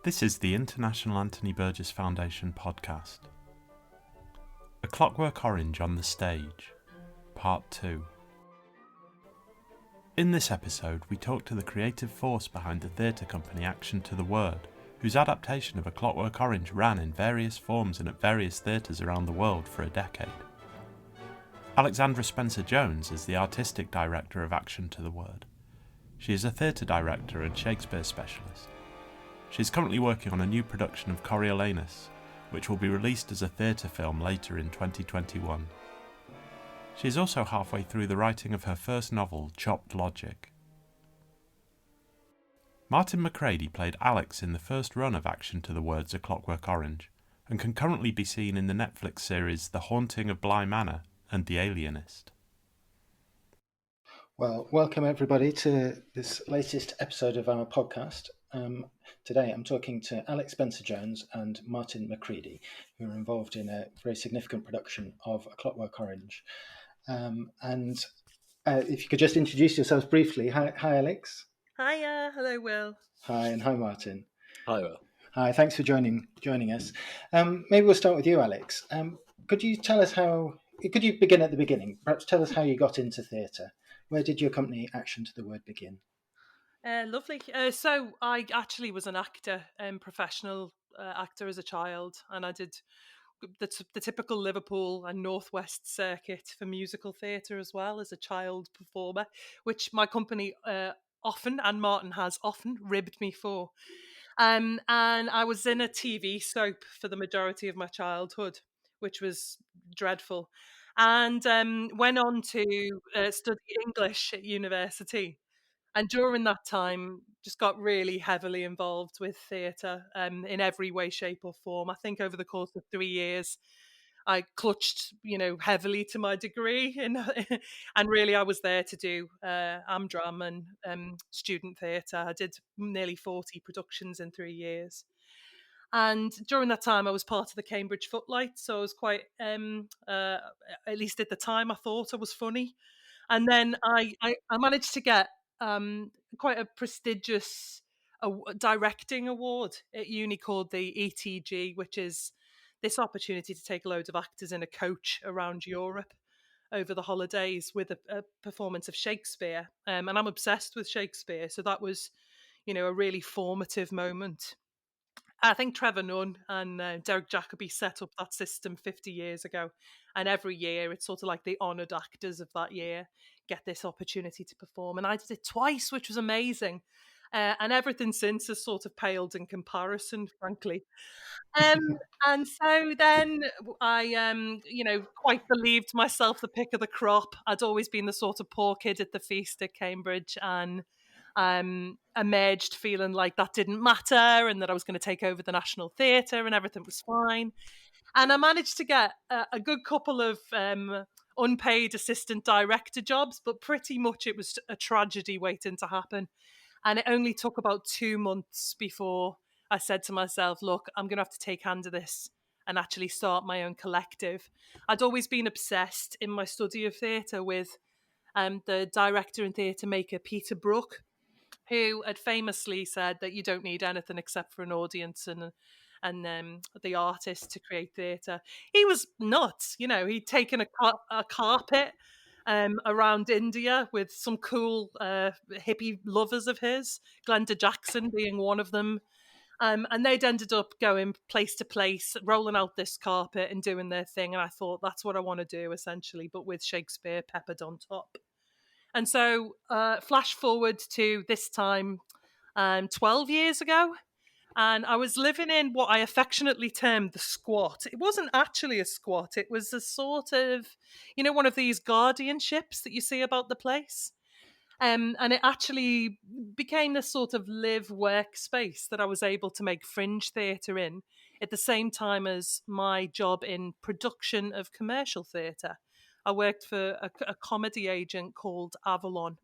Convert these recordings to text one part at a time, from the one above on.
This is the International Anthony Burgess Foundation podcast. A Clockwork Orange on the Stage, Part 2. In this episode, we talk to the creative force behind the theatre company Action to the Word, whose adaptation of A Clockwork Orange ran in various forms and at various theatres around the world for a decade. Alexandra Spencer-Jones is the artistic director of Action to the Word. She is a theatre director and Shakespeare specialist. She is currently working on a new production of Coriolanus, which will be released as a theatre film later in 2021. She is also halfway through the writing of her first novel, Chopped Logic. Martin McCreadie played Alex in the first run of Action to the Word's A Clockwork Orange, and can currently be seen in the Netflix series The Haunting of Bly Manor and The Alienist. Well, welcome everybody to this latest episode of our podcast. Today I'm talking to Alex Spencer-Jones and Martin McCreadie, who are involved in a very significant production of A Clockwork Orange. If you could just introduce yourselves briefly. Hi Alex. Hiya, hello Will. Hi, and hi Martin. Hi Will. Hi, thanks for joining us. Maybe we'll start with you, Alex. Could you begin at the beginning? Perhaps tell us how you got into theatre. Where did your company Action to the Word begin? Lovely. So I actually was an actor, professional actor as a child, and I did the typical Liverpool and Northwest circuit for musical theatre as well as a child performer, which my company often, and Martin has often, ribbed me for. And I was in a TV soap for the majority of my childhood, which was dreadful, and went on to study English at university. And during that time, just got really heavily involved with theatre in every way, shape, or form. I think over the course of 3 years, I clutched, heavily to my degree, and really I was there to do Amdram and student theatre. I did nearly 40 productions in 3 years. And during that time, I was part of the Cambridge Footlights, so I was quite, at least at the time, I thought I was funny. And then I managed to get quite a prestigious directing award at uni called the ETG, which is this opportunity to take loads of actors in a coach around Europe over the holidays with a performance of Shakespeare. And I'm obsessed with Shakespeare, so that was, a really formative moment. I think Trevor Nunn and Derek Jacobi set up that system 50 years ago. And every year, it's sort of like the honoured actors of that year get this opportunity to perform. And I did it twice, which was amazing. And everything since has sort of paled in comparison, frankly. And so then I, quite believed myself the pick of the crop. I'd always been the sort of poor kid at the feast at Cambridge, and emerged feeling like that didn't matter and that I was going to take over the National Theatre and everything was fine. And I managed to get a good couple of unpaid assistant director jobs, but pretty much it was a tragedy waiting to happen. And it only took about 2 months before I said to myself, look, I'm going to have to take hand of this and actually start my own collective. I'd always been obsessed in my study of theatre with the director and theatre maker Peter Brook, who had famously said that you don't need anything except for an audience and the artist to create theatre. He was nuts, he'd taken a carpet around India with some cool hippie lovers of his, Glenda Jackson being one of them. And they'd ended up going place to place, rolling out this carpet and doing their thing. And I thought, that's what I want to do, essentially, but with Shakespeare peppered on top. And so flash forward to this time 12 years ago, and I was living in what I affectionately termed the squat. It wasn't actually a squat. It was a sort of, one of these guardianships that you see about the place. And it actually became this sort of live work space that I was able to make fringe theatre in at the same time as my job in production of commercial theatre. I worked for a comedy agent called Avalon,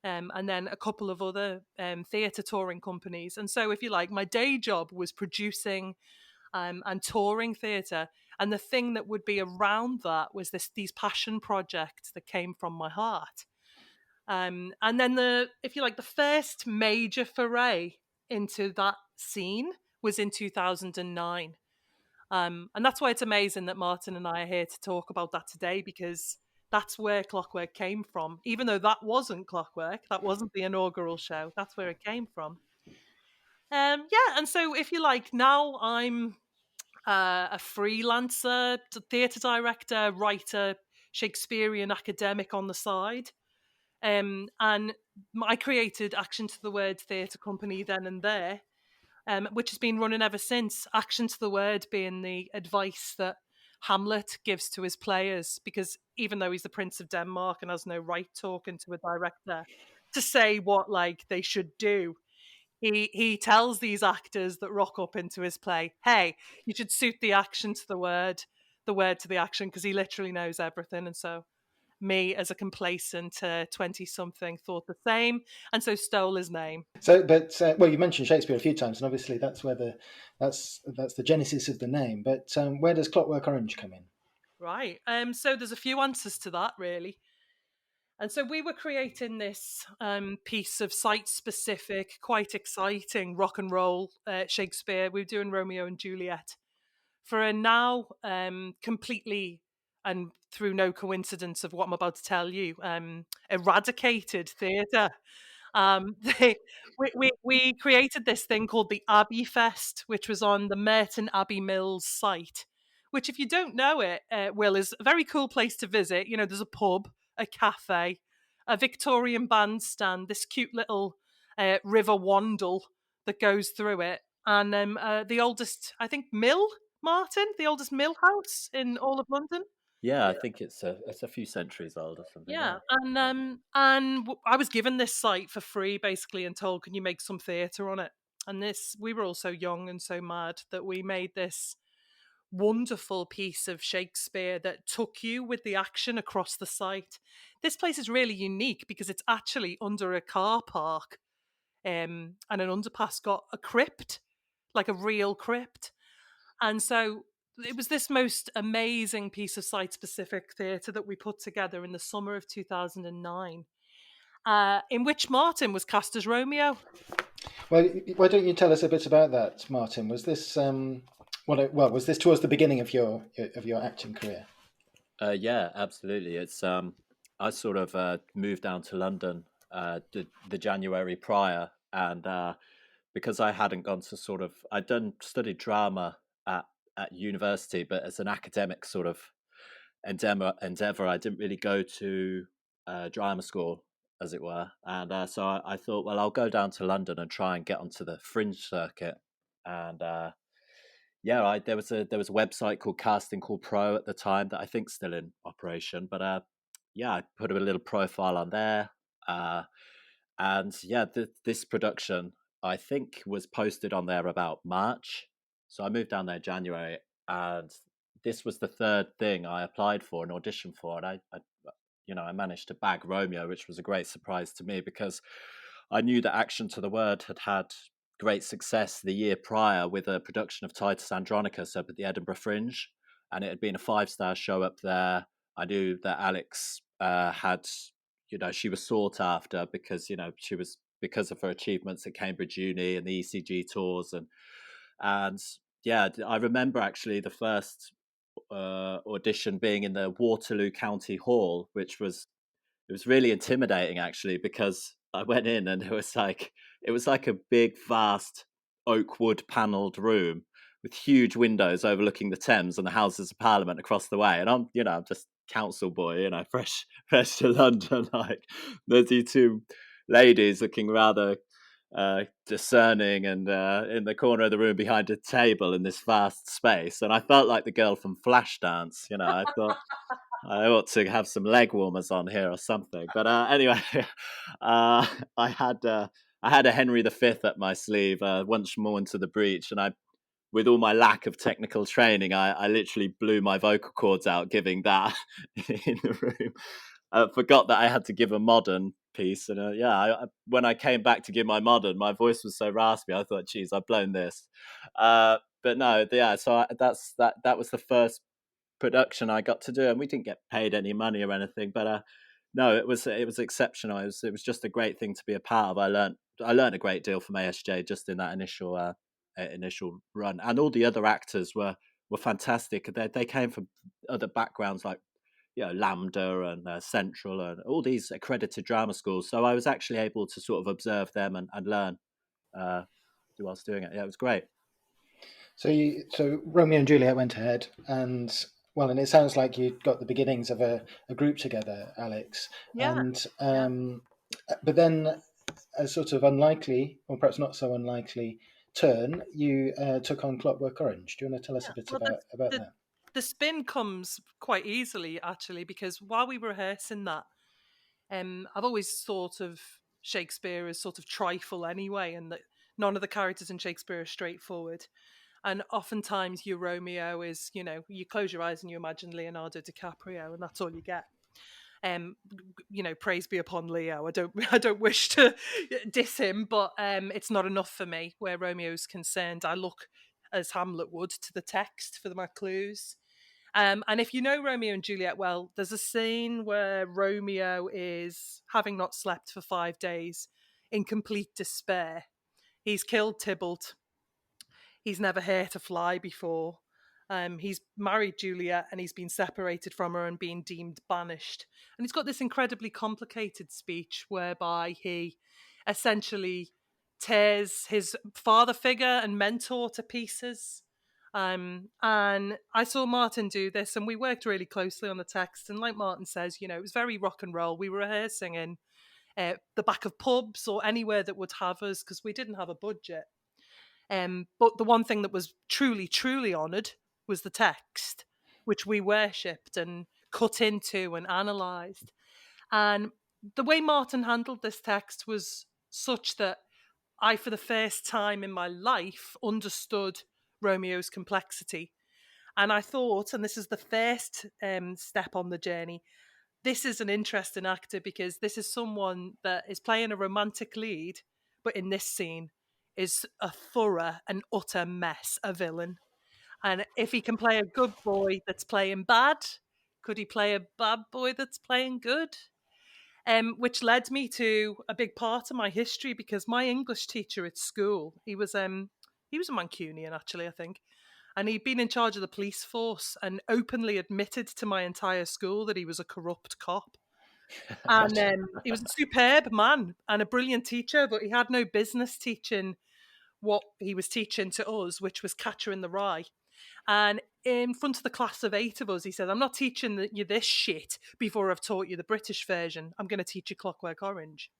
and then a couple of other theatre touring companies. And so, if you like, my day job was producing and touring theatre. And the thing that would be around that was these passion projects that came from my heart. And then the first major foray into that scene was in 2009. And that's why it's amazing that Martin and I are here to talk about that today, because that's where Clockwork came from. Even though that wasn't Clockwork, that wasn't the inaugural show, that's where it came from. Yeah, and so if you like, now I'm a freelancer, theatre director, writer, Shakespearean academic on the side. And I created Action to the Word Theatre Company then and there, which has been running ever since. Action to the Word being the advice that Hamlet gives to his players, because even though he's the Prince of Denmark and has no right talking to a director to say what like they should do, he tells these actors that rock up into his play, hey, you should suit the action to the word to the action, because he literally knows everything. And so me, as a complacent 20-something, thought the same, and so stole his name. So, but well, you mentioned Shakespeare a few times, and obviously that's where that's the genesis of the name. But where does Clockwork Orange come in? Right. So there's a few answers to that, really. And so we were creating this piece of site-specific, quite exciting rock and roll Shakespeare. We were doing Romeo and Juliet for a now completely, and through no coincidence of what I'm about to tell you, eradicated theatre. They, we created this thing called the Abbey Fest, which was on the Merton Abbey Mills site, which, if you don't know it, Will, is a very cool place to visit. You know, there's a pub, a cafe, a Victorian bandstand, this cute little river Wandle that goes through it, and the oldest, I think, mill, Martin, the oldest mill house in all of London. Yeah, I think it's a few centuries old or something. Yeah, and I was given this site for free, basically, and told, "Can you make some theatre on it?" And we were all so young and so mad that we made this wonderful piece of Shakespeare that took you with the action across the site. This place is really unique because it's actually under a car park, and an underpass got a crypt, like a real crypt. And so it was this most amazing piece of site-specific theatre that we put together in the summer of 2009, in which Martin was cast as Romeo. Well, why don't you tell us a bit about that, Martin? Was this was this towards the beginning of your acting career? Yeah, absolutely. It's I sort of moved down to London the January prior, and because I hadn't gone to I'd studied drama at university, but as an academic sort of endeavor, I didn't really go to drama school, as it were, and so I thought, well, I'll go down to London and try and get onto the fringe circuit, and yeah, there was a website called Casting Call Pro at the time that I think's still in operation, but yeah, I put a little profile on there, and yeah, this production I think was posted on there about March, so I moved down there January, and this was the third thing I applied for and auditioned for, and I managed to bag Romeo, which was a great surprise to me because I knew that Action to the Word had great success the year prior with a production of Titus Andronicus up at the Edinburgh Fringe, and it had been a 5-star show up there. I knew that Alex had, she was sought after because she was, because of her achievements at Cambridge Uni and the ECG tours, and yeah, I remember actually the first audition being in the Waterloo County Hall, which was really intimidating actually, because I went in and it was like a big vast oak wood panelled room with huge windows overlooking the Thames and the Houses of Parliament across the way, and I'm just council boy, fresh to London, like there's these two ladies looking rather discerning and in the corner of the room behind a table in this vast space, and I felt like the girl from Flashdance. I thought I ought to have some leg warmers on here or something. But anyway, I had a Henry V at my sleeve, once more into the breach, and with all my lack of technical training, I literally blew my vocal cords out giving that in the room. I forgot that I had to give a modern piece, and when I came back to give my modern, my voice was so raspy. I thought, geez, I've blown this. But no, yeah. So that was the first production I got to do, and we didn't get paid any money or anything, but no, it was exceptional. It was just a great thing to be a part of. I learned a great deal from ASJ just in that initial run, and all the other actors were fantastic. They came from other backgrounds like Lambda and Central and all these accredited drama schools. So I was actually able to sort of observe them and learn whilst doing it. Yeah, it was great. So Romeo and Juliet went ahead, and it sounds like you got the beginnings of a group together, Alex. Yeah. And but then a sort of unlikely, or perhaps not so unlikely, turn, you took on Clockwork Orange. Do you want to tell us a bit about that? The spin comes quite easily, actually, because while we were rehearsing that, I've always thought of Shakespeare as sort of trifle anyway, and that none of the characters in Shakespeare are straightforward. And oftentimes your Romeo is, you close your eyes and you imagine Leonardo DiCaprio, and that's all you get. Praise be upon Leo. I don't wish to diss him, but it's not enough for me where Romeo's concerned. I look, as Hamlet would, to the text for my clues. And if you know Romeo and Juliet well, there's a scene where Romeo is, having not slept for 5 days, in complete despair. He's killed Tybalt. He's never hurt a fly before. He's married Juliet and he's been separated from her and been deemed banished. And he's got this incredibly complicated speech whereby he essentially tears his father figure and mentor to pieces. And I saw Martin do this, and we worked really closely on the text. And like Martin says, it was very rock and roll. We were rehearsing in the back of pubs or anywhere that would have us because we didn't have a budget. But the one thing that was truly, truly honoured was the text, which we worshipped and cut into and analysed. And the way Martin handled this text was such that I, for the first time in my life, understood Romeo's complexity. And I thought, and this is the first step on the journey, this is an interesting actor because this is someone that is playing a romantic lead, but in this scene is a thorough and utter mess, a villain. And if he can play a good boy that's playing bad, could he play a bad boy that's playing good? Which led me to a big part of my history because my English teacher at school, he was a Mancunian actually, I think. And he'd been in charge of the police force and openly admitted to my entire school that he was a corrupt cop. And he was a superb man and a brilliant teacher, but he had no business teaching what he was teaching to us, which was Catcher in the Rye. And in front of the class of 8 of us, he said, I'm not teaching you this shit before I've taught you the British version. I'm going to teach you Clockwork Orange.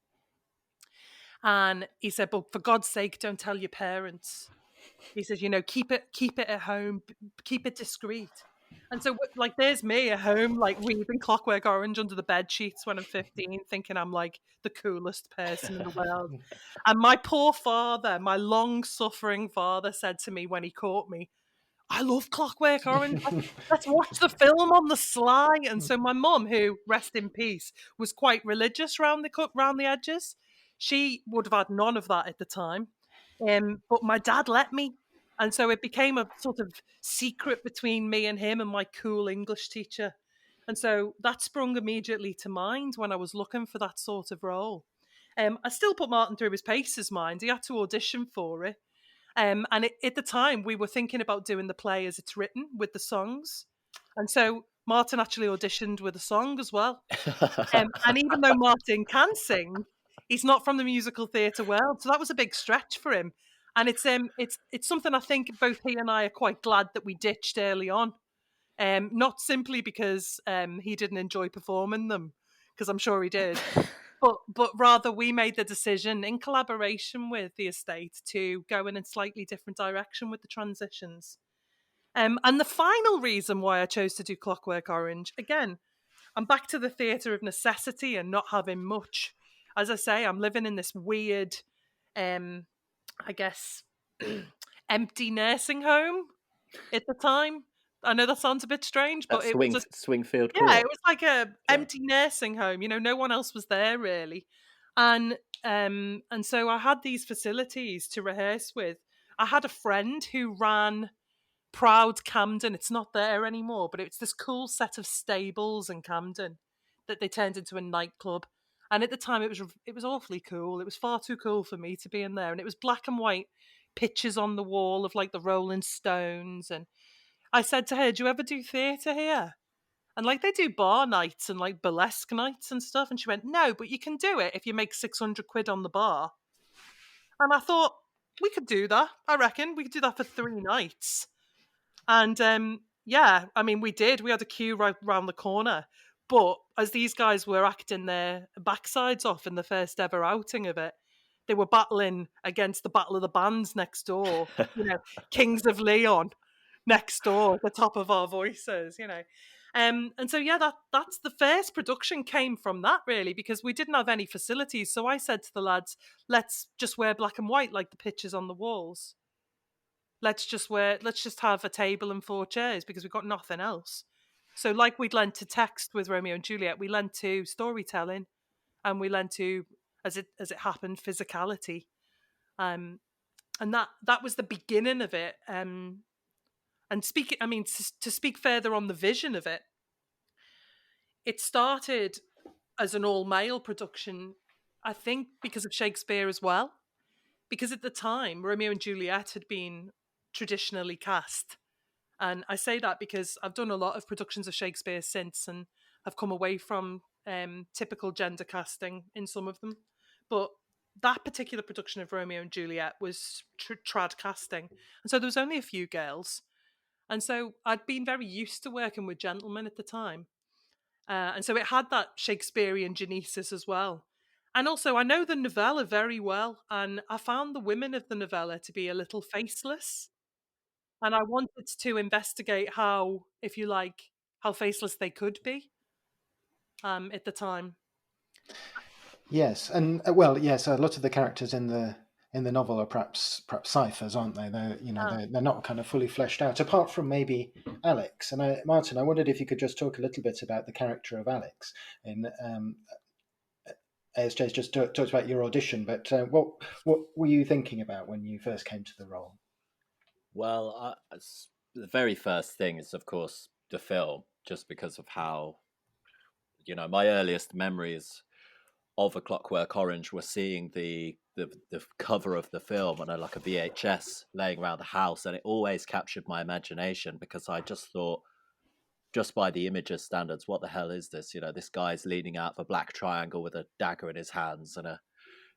And he said, but for God's sake, don't tell your parents. He says, keep it at home, keep it discreet. And so, like, there's me at home, like, reading Clockwork Orange under the bed sheets when I'm 15, thinking I'm, like, the coolest person in the world. And my poor father, my long-suffering father, said to me when he caught me, I love Clockwork Orange. Let's watch the film on the sly. And so my mum, who, rest in peace, was quite religious round the edges, she would have had none of that at the time. But my dad let me. And so it became a sort of secret between me and him and my cool English teacher. And so that sprung immediately to mind when I was looking for that sort of role. I still put Martin through his paces, mind. He had to audition for it. And at the time, we were thinking about doing the play as it's written with the songs. And so Martin actually auditioned with a song as well. And even though Martin can sing, he's not from the musical theatre world. So that was a big stretch for him. And it's something I think both he and I are quite glad that we ditched early on. Not simply because he didn't enjoy performing them, because I'm sure he did. But rather we made the decision in collaboration with the estate to go in a slightly different direction with the transitions. And the final reason why I chose to do Clockwork Orange, again, I'm back to the theatre of necessity and not having much. As I say, I'm living in this weird, I guess, empty nursing home at the time. I know that sounds a bit strange, but it was Swingfield Court. Court. It was like a empty nursing home. No one else was there really, and so I had these facilities to rehearse with. I had a friend who ran Proud Camden. It's not there anymore, but it's this cool set of stables in Camden that they turned into a nightclub. And at the time, it was awfully cool. It was far too cool for me to be in there, and it was black and white pictures on the wall of like the Rolling Stones. And I said to her, do you ever do theatre here? And like they do bar nights and like burlesque nights and stuff. And she went, no, but you can do it if you make 600 quid on the bar. And I thought, we could do that. I reckon we could do that for 3 nights. And yeah, I mean, we did. We had a queue right round the corner. But as these guys were acting their backsides off in the first ever outing of it, they were battling against the Battle of the Bands next door, Kings of Leon next door at the top of our voices, And so, yeah, that's the first production came from that, really, because we didn't have any facilities. So I said to the lads, let's just wear black and white like the pictures on the walls. Let's just have a table and 4 chairs because we've got nothing else. So like we'd lent to text with Romeo and Juliet, we lent to storytelling, and we lent to, as it happened, physicality. And that was the beginning of it. And to speak further on the vision of it, it started as an all-male production, I think, because of Shakespeare as well. Because at the time, Romeo and Juliet had been traditionally cast. And I say that because I've done a lot of productions of Shakespeare since and have come away from typical gender casting in some of them. But that particular production of Romeo and Juliet was trad casting. And so there was only a few girls. And so I'd been very used to working with gentlemen at the time. And so it had that Shakespearean genesis as well. And also, I know the novella very well, and I found the women of the novella to be a little faceless. And I wanted to investigate how, if you like, how faceless they could be at the time. Yes, and yes, a lot of the characters in the novel are perhaps ciphers, aren't they? They're not kind of fully fleshed out, apart from maybe Alex. And Martin, I wondered if you could just talk a little bit about the character of Alex. ASJ's just talked about your audition, but what were you thinking about when you first came to the role? Well, the very first thing is, of course, the film, just because of how, my earliest memories of A Clockwork Orange were seeing the cover of the film on like a VHS laying around the house, and it always captured my imagination because I just thought, just by the images standards, what the hell is this? This guy's leaning out of a black triangle with a dagger in his hands, and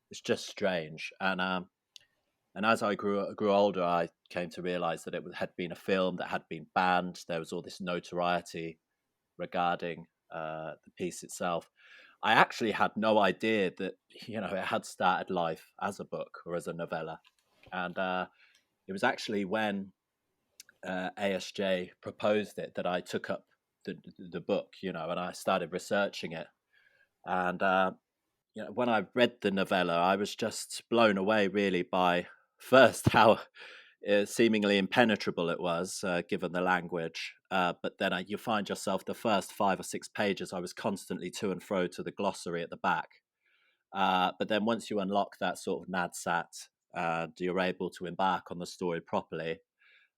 it's just strange. And as I grew older, I came to realize that it had been a film that had been banned. There was all this notoriety regarding the piece itself. I actually had no idea that, it had started life as a book or as a novella. And it was actually when ASJ proposed it that I took up the book, and I started researching it. And, when I read the novella, I was just blown away, really, by first how seemingly impenetrable it was, given the language. But then you find yourself, the first 5 or 6 pages, I was constantly to and fro to the glossary at the back. But then once you unlock that sort of NADSAT, you're able to embark on the story properly.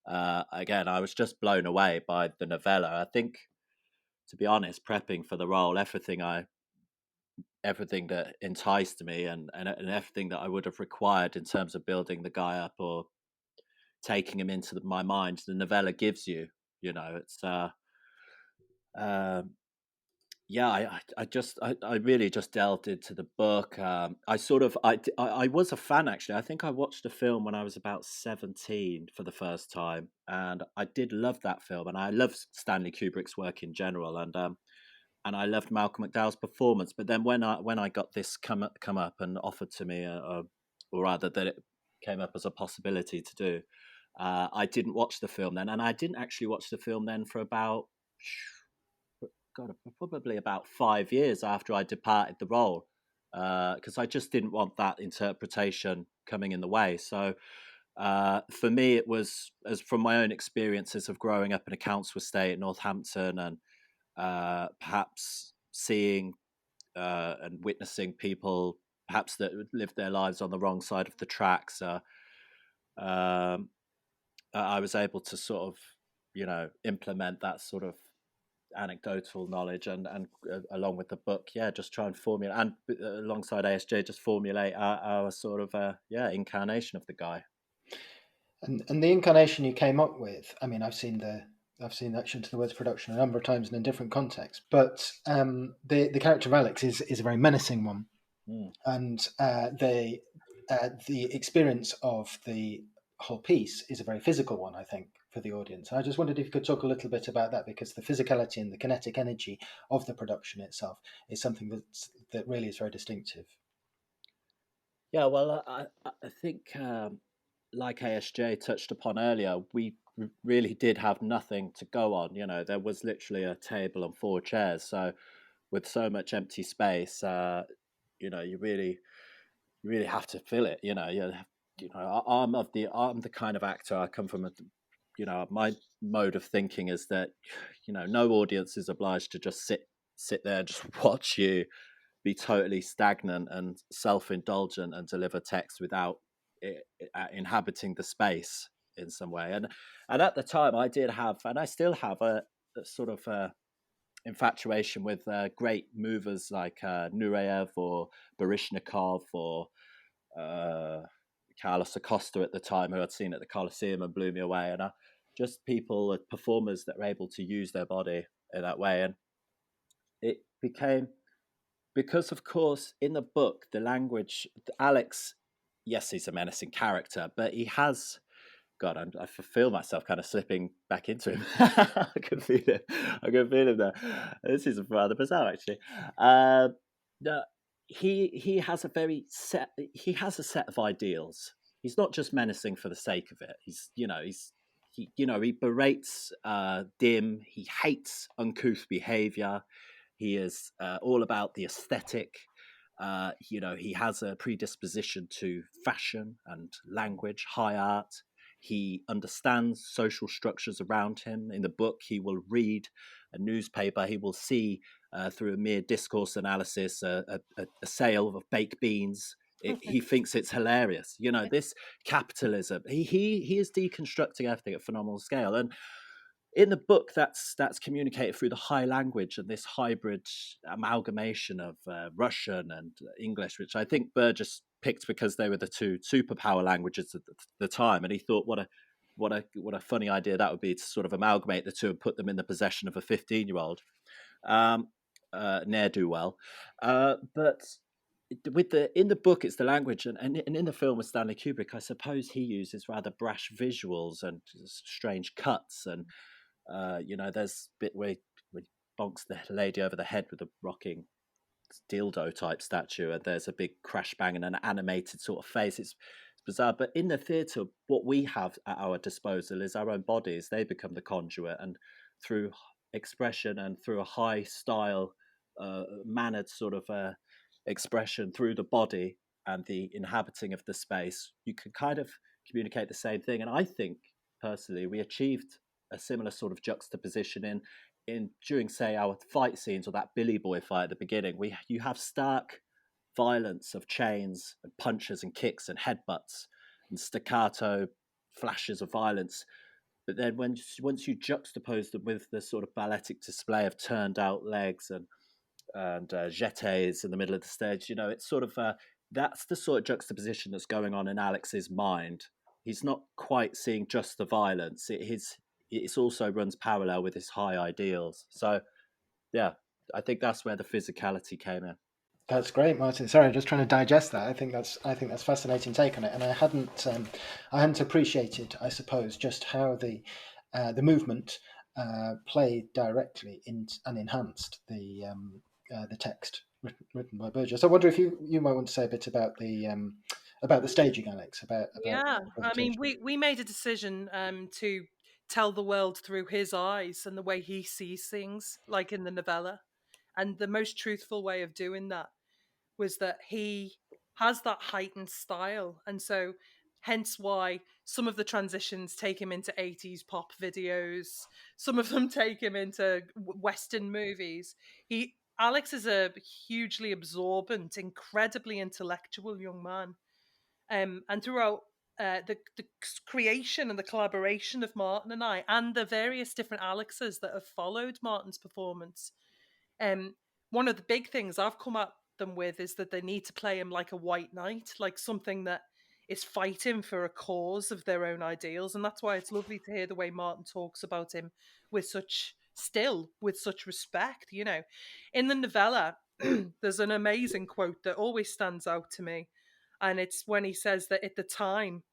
Again, I was just blown away by the novella. I think, to be honest, prepping for the role, everything that enticed me and everything that I would have required in terms of building the guy up or taking him into my mind, the novella gives you. It's I really just delved into the book. I was a fan, actually. I think I watched the film when I was about 17 for the first time, and I did love that film, and I love Stanley Kubrick's work in general, and I loved Malcolm McDowell's performance. But then when I got this come up and offered to me, or rather that it came up as a possibility to do, I didn't watch the film then, and I didn't actually watch the film then for about probably about 5 years after I departed the role, because I just didn't want that interpretation coming in the way. So for me, it was, as from my own experiences of growing up in a council estate in Northampton, and perhaps seeing and witnessing people perhaps that lived their lives on the wrong side of the tracks, I was able to sort of, implement that sort of anecdotal knowledge and along with the book, just try and formulate, and alongside ASJ, just formulate our sort of incarnation of the guy. And the incarnation you came up with, I mean, I've seen Action to the Words production a number of times and in different contexts, but the character of Alex is a very menacing one, and the experience of the whole piece is a very physical one, I think, for the audience. And I just wondered if you could talk a little bit about that, because the physicality and the kinetic energy of the production itself is something that really is very distinctive. Yeah, well, I think, like ASJ touched upon earlier, we really did have nothing to go on. You know, there was literally a table and 4 chairs. So, with so much empty space, you know, you really have to fill it. You know, I'm the kind of actor. I come from my mode of thinking is that, no audience is obliged to just sit there and just watch you be totally stagnant and self-indulgent and deliver text without inhabiting the space in some way. And at the time, I did have, and I still have, a sort of infatuation with great movers like Nureyev or Baryshnikov or Carlos Acosta at the time, who I'd seen at the Coliseum and blew me away. And just people, performers that are able to use their body in that way. And it became, because of course in the book, the language, Alex, yes, he's a menacing character, but he has, God, I feel myself kind of slipping back into him. I can feel it. I can feel him there. This is rather bizarre, actually. No, he has a set of ideals. He's not just menacing for the sake of it. He berates dim. He hates uncouth behavior. He is all about the aesthetic. He has a predisposition to fashion and language, high art. He understands social structures around him. In the book, he will read a newspaper. He will see, through a mere discourse analysis, a sale of baked beans. He thinks it's hilarious. This capitalism. He is deconstructing everything at a phenomenal scale. And in the book, that's communicated through the high language and this hybrid amalgamation of Russian and English, which I think Burgess picked because they were the two superpower languages at the time, and he thought, what a funny idea that would be, to sort of amalgamate the two and put them in the possession of a 15-year-old ne'er-do-well. But in the book, it's the language, and in the film with Stanley Kubrick, I suppose he uses rather brash visuals and strange cuts, and there's a bit where he bonks the lady over the head with a rocking dildo type statue, and there's a big crash bang and an animated sort of face. It's bizarre, but in the theatre, what we have at our disposal is our own bodies. They become the conduit, and through expression and through a high style, mannered sort of expression through the body and the inhabiting of the space, you can kind of communicate the same thing. And I think personally we achieved a similar sort of juxtaposition in during, say, our fight scenes, or that Billy Boy fight at the beginning. You have stark violence of chains and punches and kicks and headbutts and staccato flashes of violence, but then once you juxtapose them with the sort of balletic display of turned out legs and jetés in the middle of the stage, it's sort of that's the sort of juxtaposition that's going on in Alex's mind. He's not quite seeing just the violence. It also runs parallel with his high ideals. So, yeah, I think that's where the physicality came in. That's great, Martin. Sorry, I'm just trying to digest that. I think that's fascinating take on it, and I hadn't appreciated, I suppose, just how the movement played directly in and enhanced the text written by Burgess. I wonder if you might want to say a bit about the staging, Alex. About yeah, I mean, we made a decision to tell the world through his eyes and the way he sees things, like in the novella. And the most truthful way of doing that was that he has that heightened style. And so hence why some of the transitions take him into 80s pop videos, some of them take him into Western movies. Alex is a hugely absorbent, incredibly intellectual young man. And throughout the creation and the collaboration of Martin and I, and the various different Alexes that have followed Martin's performance, one of the big things I've come at them with is that they need to play him like a white knight, like something that is fighting for a cause of their own ideals. And that's why it's lovely to hear the way Martin talks about him with such respect. In the novella, there's an amazing quote that always stands out to me. And it's when he says that at the time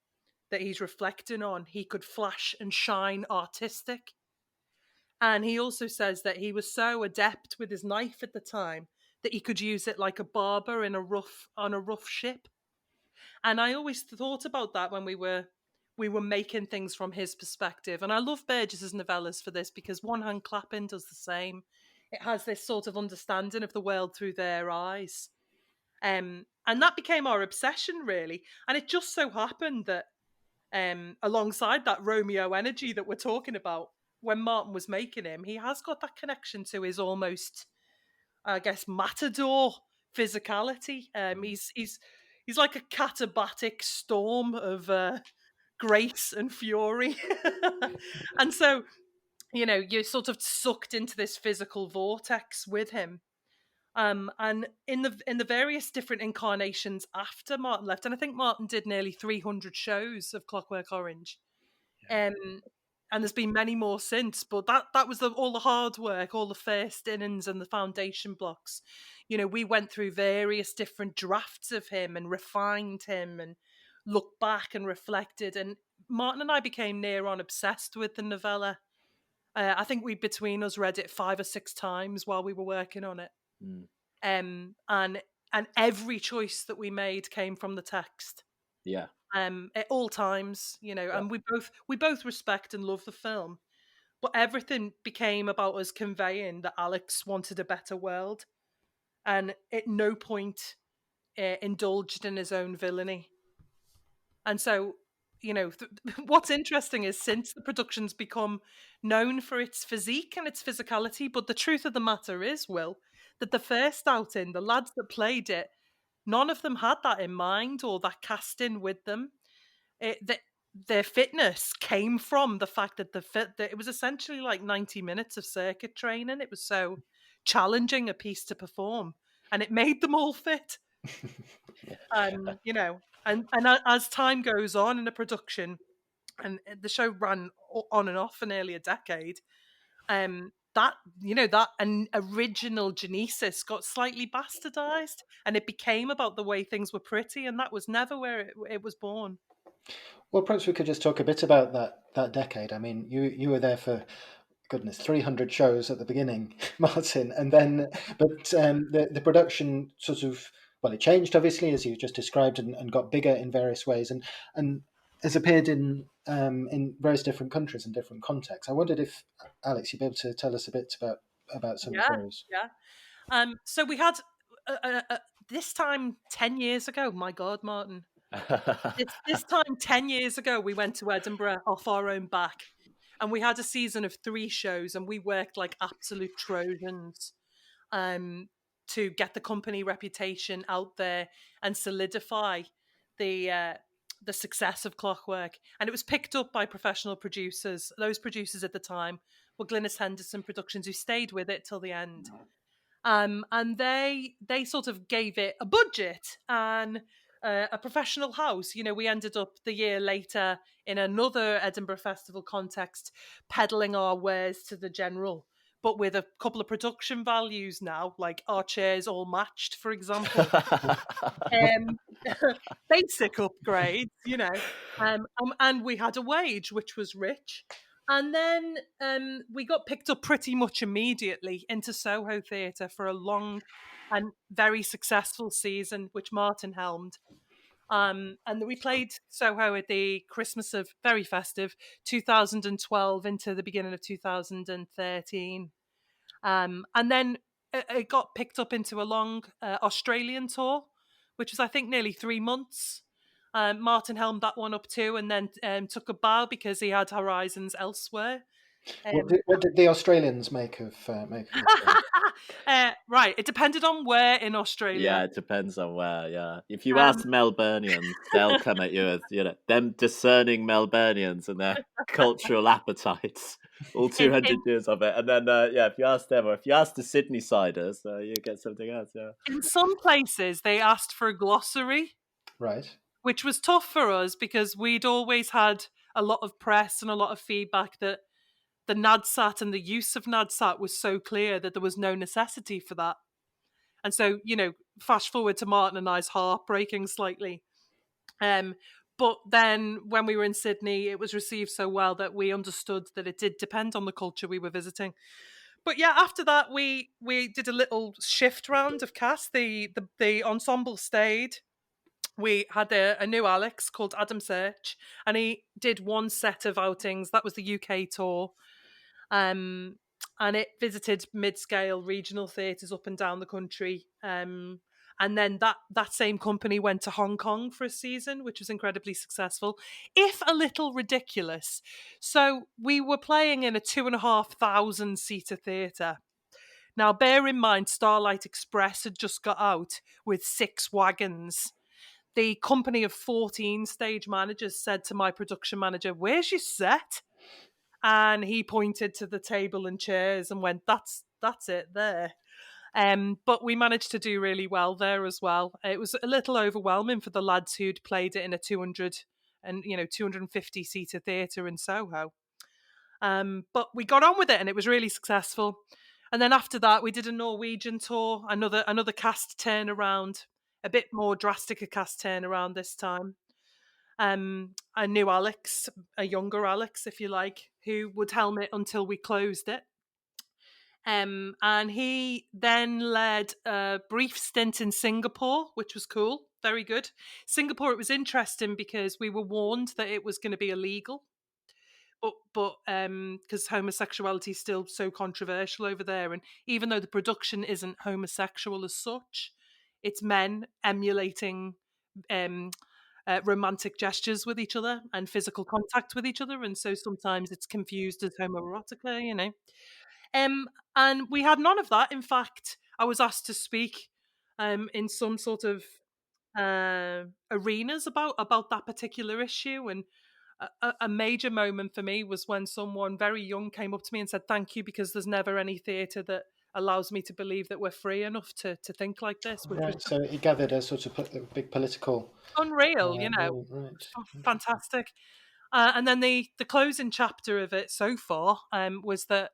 that he's reflecting on, he could flash and shine artistic. And he also says that he was so adept with his knife at the time that he could use it like a barber on a rough ship. And I always thought about that when we were making things from his perspective. And I love Burgess's novellas for this, because One Hand Clapping does the same. It has this sort of understanding of the world through their eyes. And that became our obsession, really. And it just so happened that alongside that Romeo energy that we're talking about, when Martin was making him, he has got that connection to his almost, I guess, matador physicality. He's like a catabatic storm of grace and fury. And so, you're sort of sucked into this physical vortex with him. And in the various different incarnations after Martin left, and I think Martin did nearly 300 shows of Clockwork Orange. Yeah. And there's been many more since, but that was all the hard work, all the first innings and the foundation blocks. We went through various different drafts of him and refined him and looked back and reflected. And Martin and I became near on obsessed with the novella. I think we, between us, read it 5 or 6 times while we were working on it. And every choice that we made came from the text. Yeah. At all times, and we both respect and love the film, but everything became about us conveying that Alex wanted a better world, and at no point indulged in his own villainy. And so, what's interesting is, since the production's become known for its physique and its physicality, but the truth of the matter is, Will, that the first outing, the lads that played it, none of them had that in mind or that casting with them. Their fitness came from the fact that that it was essentially like 90 minutes of circuit training. It was so challenging a piece to perform, and it made them all fit. And as time goes on in the production, and the show ran on and off for nearly a decade, that original genesis got slightly bastardized, and it became about the way things were pretty, and that was never where it was born. Well, perhaps we could just talk a bit about that decade. I mean, you were there for, goodness, 300 shows at the beginning, Martin, and then, but the production sort of, well, it changed, obviously, as you just described, and got bigger in various ways, and has appeared in various different countries and different contexts. I wondered if, Alex, you'd be able to tell us a bit about some of those. Yeah. So we had this time 10 years ago. My God, Martin. This time 10 years ago, we went to Edinburgh off our own back, and we had a season of 3 shows, and we worked like absolute Trojans to get the company reputation out there and solidify the success of Clockwork. And it was picked up by professional producers. Those producers at the time were Glynis Henderson Productions, who stayed with it till the end. And they sort of gave it a budget and a professional house. We ended up the year later in another Edinburgh Festival context, peddling our wares to the general, but with a couple of production values now, like our chairs all matched, for example. Basic upgrades, and we had a wage which was rich. And then we got picked up pretty much immediately into Soho Theatre for a long and very successful season, which Martin helmed. And we played Soho at the Christmas of, very festive, 2012 into the beginning of 2013. And then it got picked up into a long Australian tour, which was, I think, nearly 3 months. Martin helmed that one up too, and then took a bow because he had horizons elsewhere. What did the Australians make of right, it depended on where in Australia. Yeah, it depends on where. Yeah, if you ask Melburnians, they'll come at you as them discerning Melburnians and their cultural appetites, all 200 years of it. And then if you ask them, or if you ask the Sydney siders, you get something else. Yeah, in some places they asked for a glossary. Right. which was tough for us because we'd always had a lot of press and a lot of feedback that the NADSAT and the use of NADSAT was so clear that there was no necessity for that. And so, fast forward to Martin and I's heartbreaking slightly. But then when we were in Sydney, it was received so well that we understood that it did depend on the culture we were visiting. But yeah, after that, we did a little shift round of cast. The ensemble stayed. We had a new Alex called Adam Search, and he did one set of outings. That was the UK tour. And it visited mid-scale regional theatres up and down the country. And then that same company went to Hong Kong for a season, which was incredibly successful, if a little ridiculous. So we were playing in a 2,500 seater theatre. Now, bear in mind, Starlight Express had just got out with 6 wagons. The company of 14 stage managers said to my production manager, "Where's your set?" And he pointed to the table and chairs and went, that's it there. But we managed to do really well there as well. It was a little overwhelming for the lads who'd played it in a 250 seater theatre in Soho. But we got on with it and it was really successful. And then after that, we did a Norwegian tour, another cast turnaround, a bit more drastic a cast turnaround this time. A new Alex, a younger Alex, if you like, who would helm it until we closed it. And he then led a brief stint in Singapore, which was cool, very good. Singapore, it was interesting because we were warned that it was going to be illegal. But because homosexuality is still so controversial over there, and even though the production isn't homosexual as such, it's men emulating romantic gestures with each other and physical contact with each other, and so sometimes it's confused as homoerotica, And we had none of that. In fact, I was asked to speak in some sort of arenas about that particular issue, and a major moment for me was when someone very young came up to me and said, "Thank you, because there's never any theatre that allows me to believe that we're free enough to think like this," which was Right, so it gathered a sort of big political unreal, right. Fantastic. And then the closing chapter of it so far was that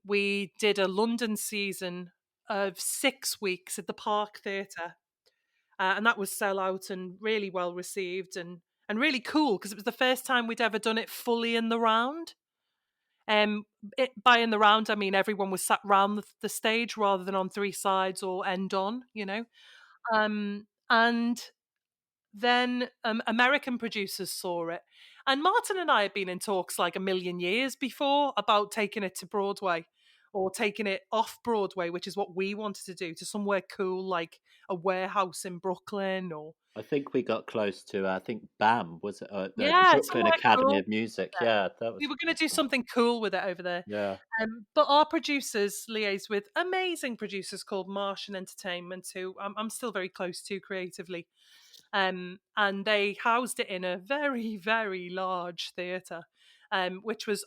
we did a London season of 6 weeks at the Park Theatre. And that was sellout and really well received and really cool because it was the first time we'd ever done it fully in the round. By in the round, I mean everyone was sat round the stage rather than on 3 sides or end on, And then American producers saw it. And Martin and I had been in talks like a million years before about taking it to Broadway or taking it off Broadway, which is what we wanted to do, to somewhere cool like a warehouse in Brooklyn or... I think we got close to, I think BAM, was it? The Yeah, Brooklyn somewhere Academy cool. of Music. Yeah, that was... We were going to do something cool with it over there. Yeah. But our producers liaised with amazing producers called Martian Entertainment, who I'm still very close to creatively. And they housed it in a very, very large theatre, which was,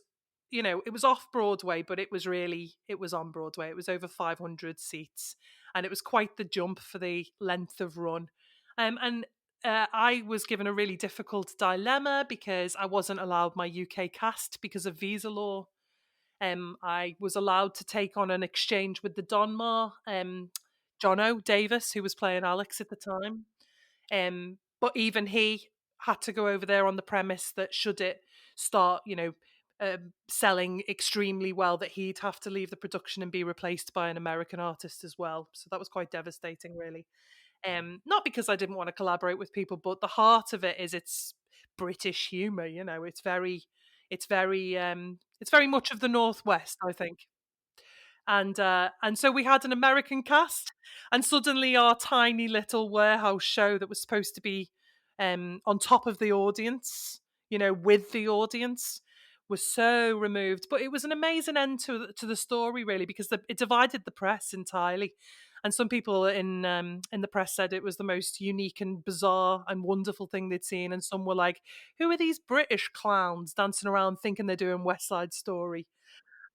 it was off Broadway, but it was on Broadway. It was over 500 seats, and it was quite the jump for the length of run. And I was given a really difficult dilemma because I wasn't allowed my UK cast because of visa law. I was allowed to take on an exchange with the Donmar, Jono Davis, who was playing Alex at the time. But even he had to go over there on the premise that should it start, selling extremely well, that he'd have to leave the production and be replaced by an American artist as well. So that was quite devastating, really. Not because I didn't want to collaborate with people, but the heart of it is it's British humour. It's very much of the Northwest, I think. And so we had an American cast, and suddenly our tiny little warehouse show that was supposed to be on top of the audience, with the audience, was so removed. But it was an amazing end to the story, really, because it divided the press entirely. And some people in the press said it was the most unique and bizarre and wonderful thing they'd seen. And some were like, "Who are these British clowns dancing around thinking they're doing West Side Story?"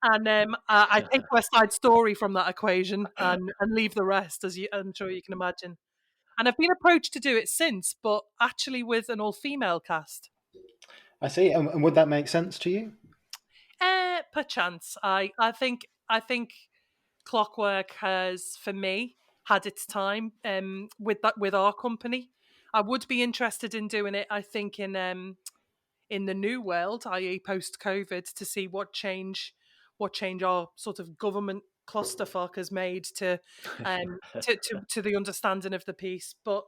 And I take West Side Story from that equation and leave the rest, I'm sure you can imagine. And I've been approached to do it since, but actually with an all-female cast. I see. And would that make sense to you? Perchance. I think Clockwork has, for me, had its time with our company. I would be interested in doing it, I think, in the new world, i.e. post-COVID, to see what change our sort of government clusterfuck has made to the understanding of the piece. But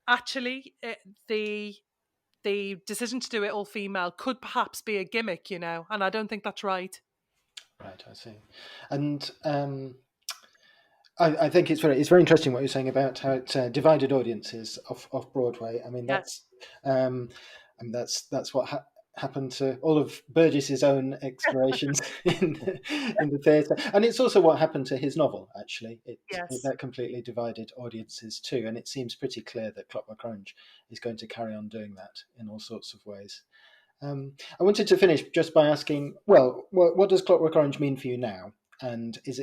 actually, the decision to do it all female could perhaps be a gimmick, and I don't think that's right. Right, I see. And I think it's very interesting what you're saying about how it divided audiences off Broadway. I mean, Yes. that's what happened to all of Burgess's own explorations in the theatre, and it's also what happened to his novel. Actually, that completely divided audiences too, and it seems pretty clear that Clockwork Orange is going to carry on doing that in all sorts of ways. I wanted to finish just by asking, well, what does Clockwork Orange mean for you now, and does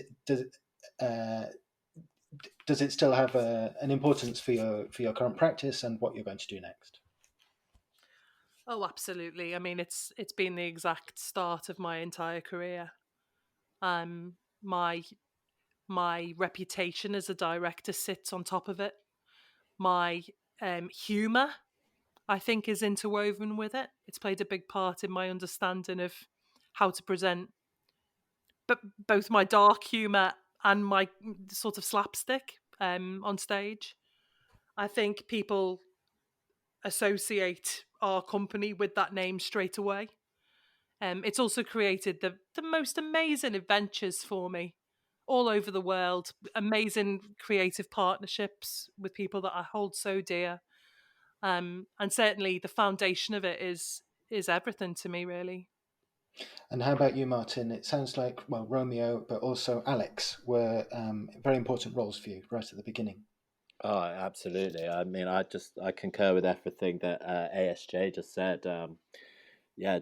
it still have an importance for your current practice and what you're going to do next? Oh, absolutely. I mean, it's been the exact start of my entire career. My reputation as a director sits on top of it. My humour, I think, is interwoven with it. It's played a big part in my understanding of how to present but both my dark humour and my sort of slapstick on stage. I think people associate our company with that name straight away. It's also created the most amazing adventures for me all over the world, amazing creative partnerships with people that I hold so dear. And certainly the foundation of it is everything to me, really. And how about you, Martin? It sounds like, well, Romeo, but also Alex were very important roles for you right at the beginning. Oh, absolutely. I mean, I concur with everything that ASJ just said.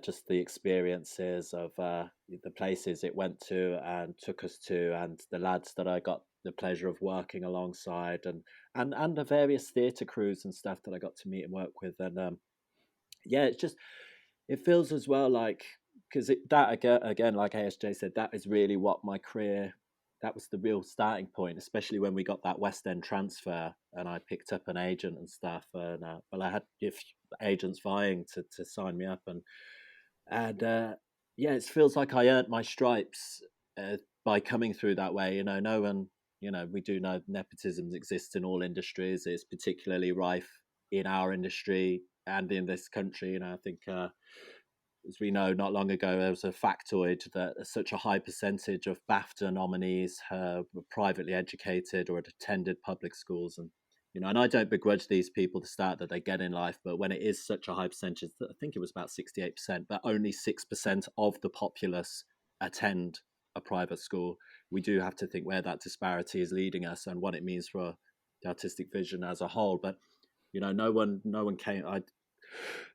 Just the experiences of the places it went to and took us to, and the lads that I got the pleasure of working alongside, and the various theatre crews and stuff that I got to meet and work with. And it feels as well like, because that again, like ASJ said, that is really what my career. That was the real starting point, especially when we got that West End transfer, and I picked up an agent and stuff. And I had agents vying to sign me up, and it feels like I earned my stripes by coming through that way. No one, we do know nepotism exists in all industries. It's particularly rife in our industry and in this country. I think. As we know, not long ago, there was a factoid that such a high percentage of BAFTA nominees were privately educated or had attended public schools. And, and I don't begrudge these people the start that they get in life, but when it is such a high percentage, I think it was about 68%, but only 6% of the populace attend a private school, we do have to think where that disparity is leading us and what it means for the artistic vision as a whole. But,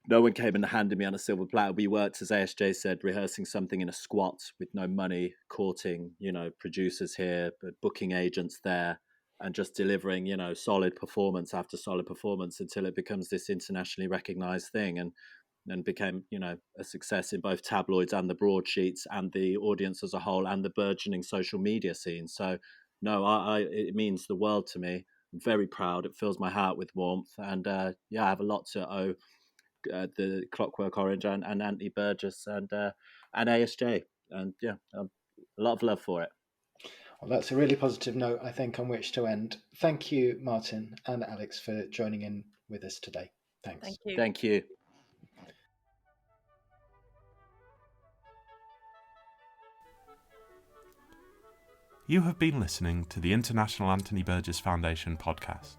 no one came and handed me on a silver platter. We worked, as ASJ said, rehearsing something in a squat with no money, courting, producers here, but booking agents there, and just delivering, solid performance after solid performance until it becomes this internationally recognized thing, and became, a success in both tabloids and the broadsheets and the audience as a whole and the burgeoning social media scene. So, no, it means the world to me. I'm very proud. It fills my heart with warmth, and I have a lot to owe the Clockwork Orange and Anthony Burgess and ASJ, and a lot of love for it. Well, that's a really positive note, I think, on which to end. Thank you, Martin and Alex, for joining in with us today. Thanks. Thank you. Thank you. You have been listening to the International Anthony Burgess Foundation podcast.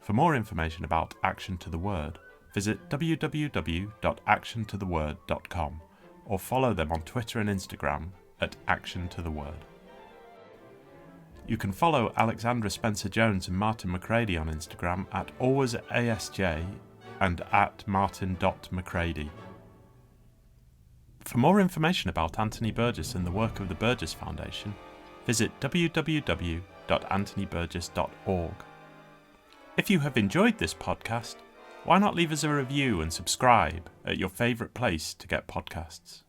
For more information about Action to the Word, visit www.actiontotheword.com or follow them on Twitter and Instagram at actiontotheword. You can follow Alexandra Spencer-Jones and Martin McCreadie on Instagram at alwaysasj and at martin.mccreadie. For more information about Anthony Burgess and the work of the Burgess Foundation, visit www.anthonyburgess.org. If you have enjoyed this podcast, why not leave us a review and subscribe at your favourite place to get podcasts?